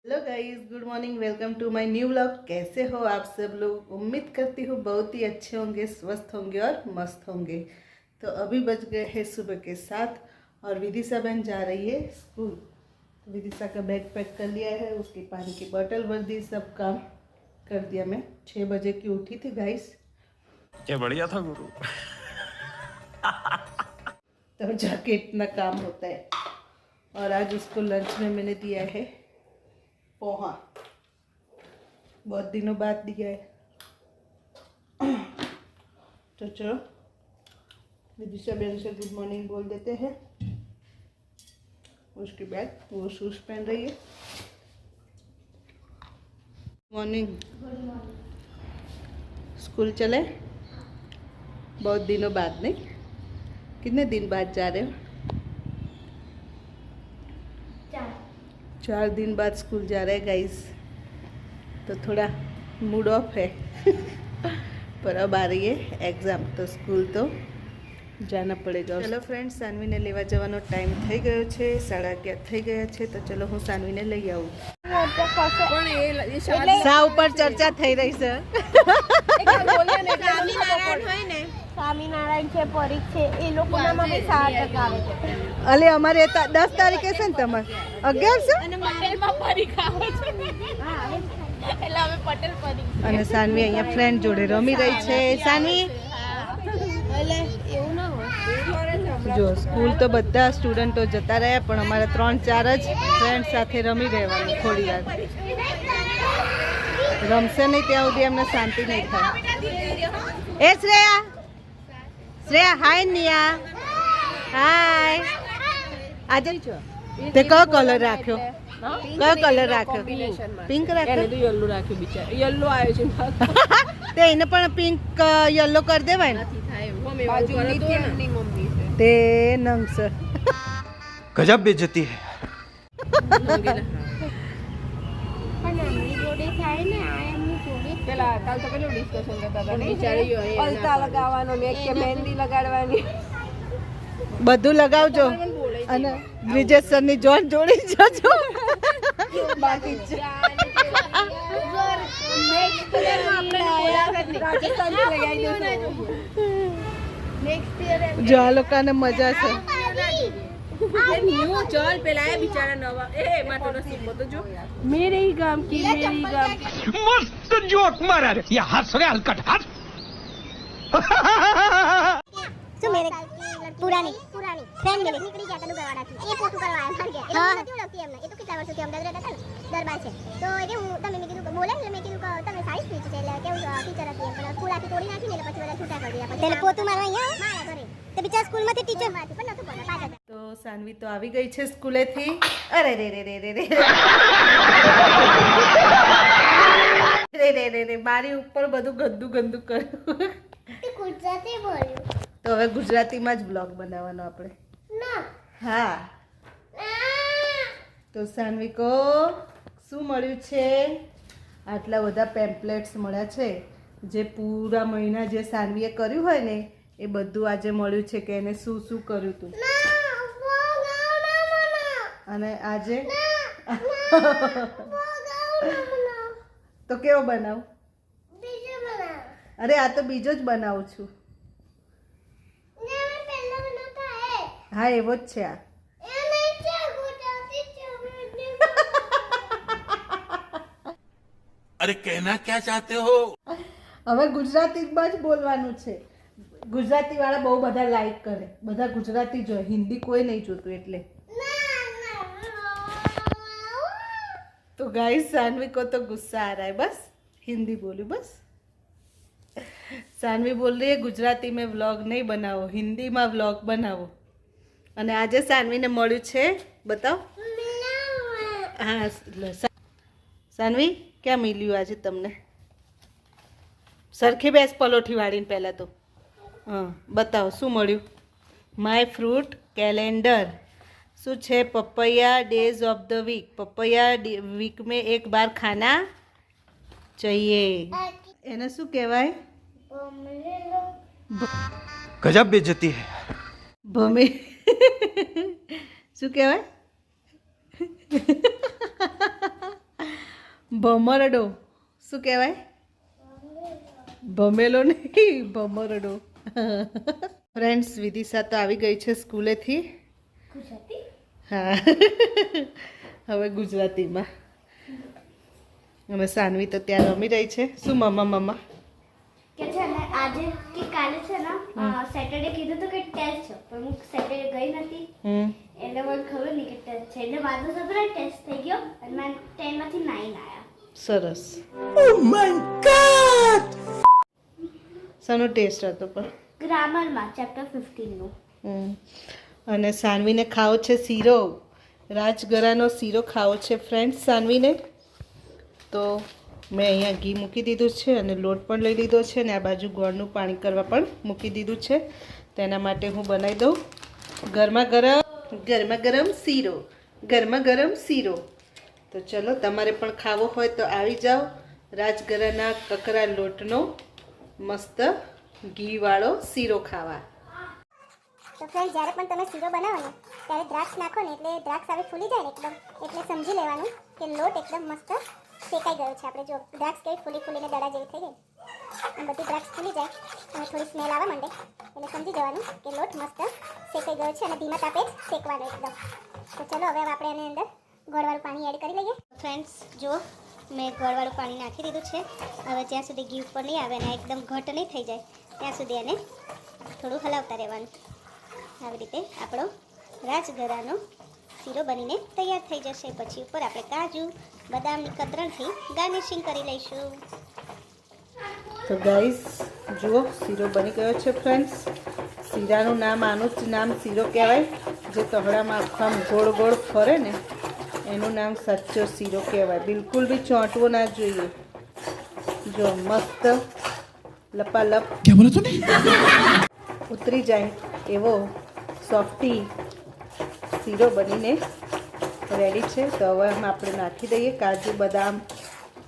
Hello guys, good morning. Welcome to my new vlog. कैसे हो आप सब लोग? उम्मीद करती हूँ बहुत ही अच्छे होंगे, स्वस्थ होंगे और मस्त होंगे। तो अभी बज गए हैं सुबह के 7 और विदिशा बहन जा रही है स्कूल। तो विदिशा का बैग पैक कर लिया है, उसकी पानी की बोतल भर दी, सब काम कर दिया। मैं 6 बजे की उठी थी गाइस। क्या बढ़िया था गुरु। तो जाके इतना काम होता है। और आज उसको लंच में मैंने दिया है पोहा, बहुत दिनों बाद दिया है। तो चलो विदिशा बहन से गुड मॉर्निंग बोल देते हैं। उसके बाद वो शूज पहन रही है। मॉर्निंग। स्कूल चले बहुत दिनों बाद। नहीं, कितने दिन बाद जा रहे हो? 4 दिन बाद स्कूल जा रहे हैं गाइस। तो थोड़ा मूड ऑफ है। पर अब आ रही है एग्जाम, तो स्कूल तो जाना પડેगा। चलो फ्रेंड्स, સાનવીને લેવા જવાનો ટાઈમ થઈ ગયો છે, 11:30 થઈ ગયા છે। તો ચલો હું સાનવીને લઈ આવું। સા ઉપર ચર્ચા થઈ રહી છે। સ્વામિનારાયણ છે, પરીખ છે, એ લોકોનામાં બી 7% આવે છે। અલે અમારે 10 તારીખે છે ને, તમારે 11 છે અને પટેલમાં પરીખ આવે છે, એટલે અમે પટેલ પરીખ। અને સાનવી અહીંયા ફ્રેન્ડ જોડે રમી રહી છે। સાનવી, એટલે એવું ના હોય। જો સ્કૂલ તો બધા સ્ટુડન્ટો જતા રહ્યા, પણ અમારે 3-4 જ ફ્રેન્ડ સાથે રમી રહેવાનું। થોડી વાર રમશે નહીં ત્યાં સુધી એમને શાંતિ નહીં થાય। એ શ્રેયા, શ્રેયા હાય નિયા, હાય। આજે તે કયો કલર રાખ્યો? કયો કલર રાખ્યો? પિંક રાખ્યો? યલો રાખ્યું બિચાર, યલો આવ્યો છે। તે એને પણ પિંક યલો કરી દેવાય ને। તે નંગ સર गजब बेइज्जती है। પણ આમની જોડે થાય ને, આ એમની જોડે પેલા કાલ તો પેલું ડિસ્કશન કરતા હતા, બિચારી અલતા લગાવવાનો ને કે મહેંદી લગાડવાની, બધું લગાવજો અને બ્રિજેશ સરની જોન જોડી જજો। બાકી છે જો આ લોકોને મજા છે। ચલ પેલા એ બિચારા નવા એ એમાં તો નસીબ તો જો મેરે ही गांव की मेरी गांव मस्त जोक मारा रे। ये हंस रहे हलकट हंस। શું મેરે પુરાની ફ્રેન્ડ મેરે નીકળી ગયા તને ગવાડાથી એ પોતું કરવા આવ્યા ફર ગયા એ નથી ઓળખતી એમને। એ તો કેટલા વર્ષોથી અમદાવાદ રહેતા હતા ને, દરબાર છે। તો એ કે હું તમે મેં કીધું બોલે ને, મેં કીધું કે તમે સારી સ્પીચ છે, એટલે કેવું ટીચર હતી એમ, પણ સ્કૂલ આખી તોડી નાખી ને, એટલે પછી બધા છૂટા કરી દીધા। પછી પોતું મારવા અહીંયા મારા ઘરે તે બિચારા સ્કૂલમાંથી ટીચર માંથી પણ નતું પડે 5000। તો સાનવી તો આવી ગઈ છે સ્કૂલેથી। અરે રે રે રે રે રે રે રે રે રે મારી ઉપર બધું ગંદુ ગંદુ કર્યું। તે ગુજરાતી બોલ્યું તો હવે ગુજરાતીમાં જ બ્લોગ બનાવવાનો આપણે। ના હા, તો સાનવી કો શું મળ્યું છે? આટલા બધા પેમ્પલેટ્સ મળ્યા છે, જે પૂરા મહિના જે સાનવીએ કર્યું હોય ને એ બધું આજે મળ્યું છે કે એને શું શું કર્યું હતું। અને આજે તો કેવો બનાવું? અરે આ તો બીજો જ બનાવું છું। હા, એવો જ છે આ। अरे कहना क्या चाहते हो? હવે ગુજરાતીમાં જ બોલવાનું છે। ગુજરાતી વાળા બહુ બધા લાઈક કરે, બધા ગુજરાતી જોઈ, હિન્દી કોઈ નહીં જોતું એટલે। तो गाइस सानवी को तो गुस्सा आ रहा है, बस हिंदी बोली बस। सानवी बोल रही है गुजराती में व्लॉग नहीं बनाओ, हिंदी में व्लॉग बनाओ। અને આજે સાનવીને મળ્યું છે, બતાવો। હા સાનવી, ક્યાં મળ્યું આજે તમને? સરખી બેસ પલોઠી વાળીને પહેલાં તો। હા બતાવો શું મળ્યું? My fruit calendar. શું છે? પપૈયા डेज ऑफ द वीक। પપૈયા वीक में एक बार खाना चाहिए। એને શું કહેવાય? गजब बेइज्जती है। ભમે શું કહેવાય? ભમરડો શું કહેવાય? ભમેલો નહીં, ભમરડો. ફ્રેન્ડ્સ, વિદિશા તો આવી ગઈ છે સ્કૂલેથી. હા, હવે ગુજરાતીમાં. અને સાનવી તો ત્યાં રમી રહી છે. શું મમ્મા? કે છે ને આજે કે કાલે છે ને સેટરડે કીધું તો કે ટેસ્ટ છે, પણ હું સેટરડે ગઈ નથી એટલે મને ખબર નહીં કે ટેસ્ટ છે. એટલે મારો સપના ટેસ્ટ થઈ ગયો અને મેં 10 માંથી 9 આવ્યા. સરસ. Oh my God! શાનો ટેસ્ટ હતો પણ? ગ્રામરમાં ચેપ્ટર 15 નું. અને સાનવીને ખાવો છે શીરો. રાજગરાનો શીરો ખાવો છે ફ્રેન્ડ્સ સાનવીને. તો મેં અહીંયા ઘી મૂકી દીધું છે અને લોટ પણ લઈ લીધો છે અને આ બાજુ ગોળનું પાણી કરવા પણ મૂકી દીધું છે. તેના માટે હું બનાવી દઉં ગરમા ગરમ શીરો. તો ચલો, તમારે પણ ખાવો હોય તો આવી જાઓ. રાજગરાના કકરા લોટનો મસ્ત ઘીવાળો શીરો ખાવા. તો ફ્રેન્ડ, જ્યારે પણ તમે શીરો બનાવો ને ત્યારે દ્રાક્ષ નાખો ને એટલે દ્રાક્ષ આવી ફૂલી જાય ને એકદમ, એટલે સમજી લેવાનું કે લોટ એકદમ મસ્ત શેકાઈ ગયો છે. આપણે જો દ્રાક્ષ કેવી ફૂલીને દડા જેવી થઈ ગઈ, અને બધી દ્રાક્ષ ફૂલી જાય અને થોડી સ્મેલ આવવા માંડે એટલે સમજી જવાનું કે લોટ મસ્ત શેકાઈ ગયો છે અને ધીમા તાપે જ શેકવાનો એકદમ. તો ચલો, હવે આપણે એની અંદર ગોળવાળું પાણી એડ કરી લઈએ. ફ્રેન્ડ્સ, જો મેં ગોળવાળું પાણી નાખી દીધું છે. હવે જ્યાં સુધી ઘી ઉપર નહીં આવે અને એકદમ ઘટ નહીં થઈ જાય ત્યાં સુધી એને થોડું હલાવતા રહેવાનું. આવી રીતે આપણો રાજગરાનો શીરો બનીને તૈયાર થઈ જશે. પછી ઉપર આપણે કાજુ બદામની કતરણથી ગાર્નિશિંગ કરી લઈશું. તો ગાઈસ, જુઓ શીરો બની ગયો છે ફ્રેન્ડ્સ. શીરાનું નામ આનું જ નામ શીરો કહેવાય. જે તહડામાં આખો આમ ગોળ ગોળ ફરે ને એનું નામ સાચો શીરો કહેવાય. બિલકુલ બી ચોંટવો ના જોઈએ. જો મસ્ત લપાલપ ઉતરી જાય એવો સોફ્ટી શીરો બનીને રેડી છે. તો હવે આપણે નાખી દઈએ કાજુ બદામ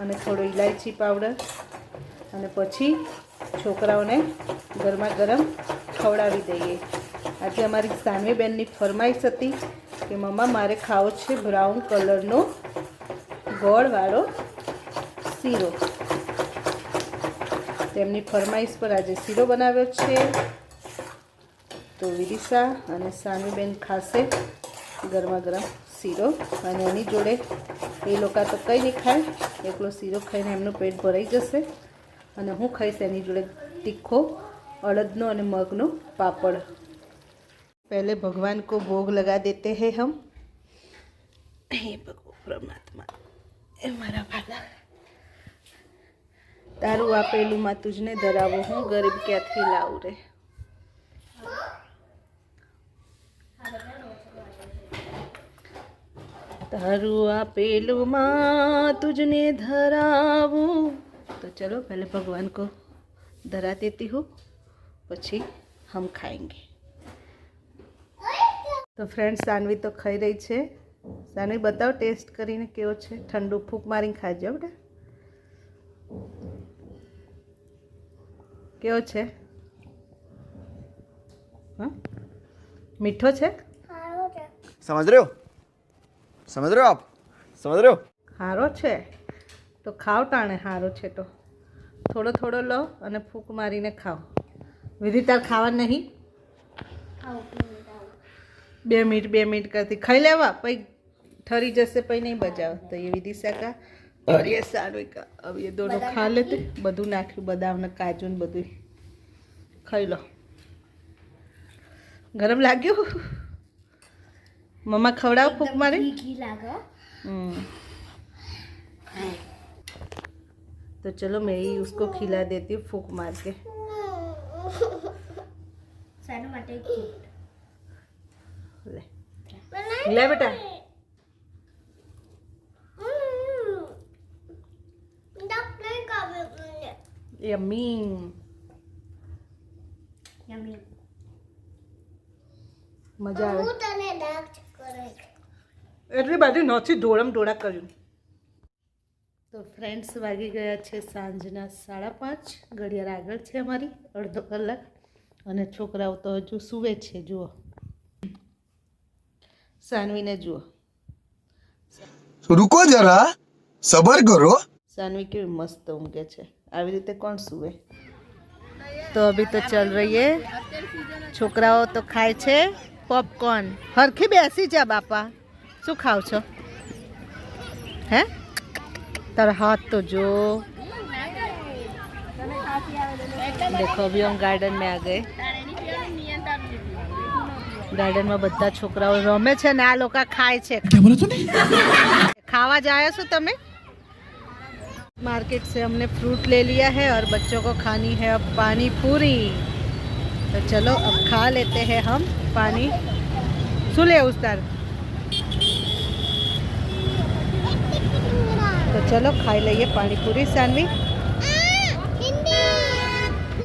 અને થોડો ઇલાયચી પાવડર અને પછી છોકરાઓને ગરમા ગરમ ખવડાવી દઈએ. આજે અમારી સાનવી બેનની ફરમાઈશ હતી કે મમ્મા મારે ખાવો છે બ્રાઉન કલરનો ગોળવાળો શીરો. તેમની ફરમાઈશ પર આજે શીરો બનાવ્યો છે. તો વિદિશા અને સાનવી બેન ખાશે ગરમા ગરમ શીરો અને એની જોડે એ લોકો તો કંઈ નહીં ખાય, એકલો શીરો ખાઈને એમનું પેટ ભરાઈ જશે. અને હું ખાઈશ એની જોડે તીખો અડદનો અને મગનો પાપડ. पहले भगवान को भोग लगा देते हैं हम. हे भगवान परमात्मा, ए मारा भाला, तारू आपेलू में तुझने धरावो हूँ, गरीब क्यांथी लाऊं रे. तारू आपेलू में तुझने धरावूं. तो चलो पहले भगवान को धरा देती हूँ, પછી हम खाएंगे. તો ફ્રેન્ડ, સાનવી તો ખાઈ રહી છે. સાનવી બતાવો ટેસ્ટ કરીને કેવો છે. ઠંડુ ફૂંક મારીને ખાજો બેટા. કેવો છે? હા, મીઠો છે? समझ रहे हो आप? समझ रहे हो? હારો છે તો ખાવ તાણે. હારો છે તો થોડો થોડો લો અને ફૂંક મારીને ખાઓ. વિધિ તાર ખાવા નહીં? 2 मिनट करती खाई लेवा, पई ठरी जैसे पई नहीं बजाओ. तो ये विदिशा का और ये सानवी का. अब ये दोनों खा लेते. बधु नाख्यु बदाम ने काजू ने बधु खाई लो. गरम लाग्यो? मम्मा खवड़ाओ फूक मारे. घी लागो. तो चलो मैं ही उसको खिला देती हूँ फूक मार के. सानू माटे घी ले बेटा. यम्मी મજા આવે. એટલી બધી નથી ઢોળા કર્યું. તો ફ્રેન્ડ્સ, વાગી ગયા છે સાંજના 5:30. ઘડિયાળ આગળ છે અમારી અડધો કલાક. અને છોકરાઓ તો હજુ સૂવે છે. જુઓ સાનવીને જુઓ. रुको जरा, સબર કરો. सानवी केवी मस्त ऊँघे छे આવી રીતે કોણ સુવે तो अभी तो चल रही है छोकराओ तो खाए छे पॉपकॉर्न हरखी बेसी जा बापा शू खाओ छो है तारा हाथ तो जो देखो अभी हम गार्डन में आ गए गार्डन में बधा छोकराओ रमे छे ने आ लोका खाए छे खावा जाया छो तमे मार्केट से हमने फ्रूट ले लिया है और बच्चों को खानी है अब पानी पूरी तो चलो अब खा लेते हैं हम पानी सुले उस्तार तो चलो खाई लीजिए पानी पूरी सानवी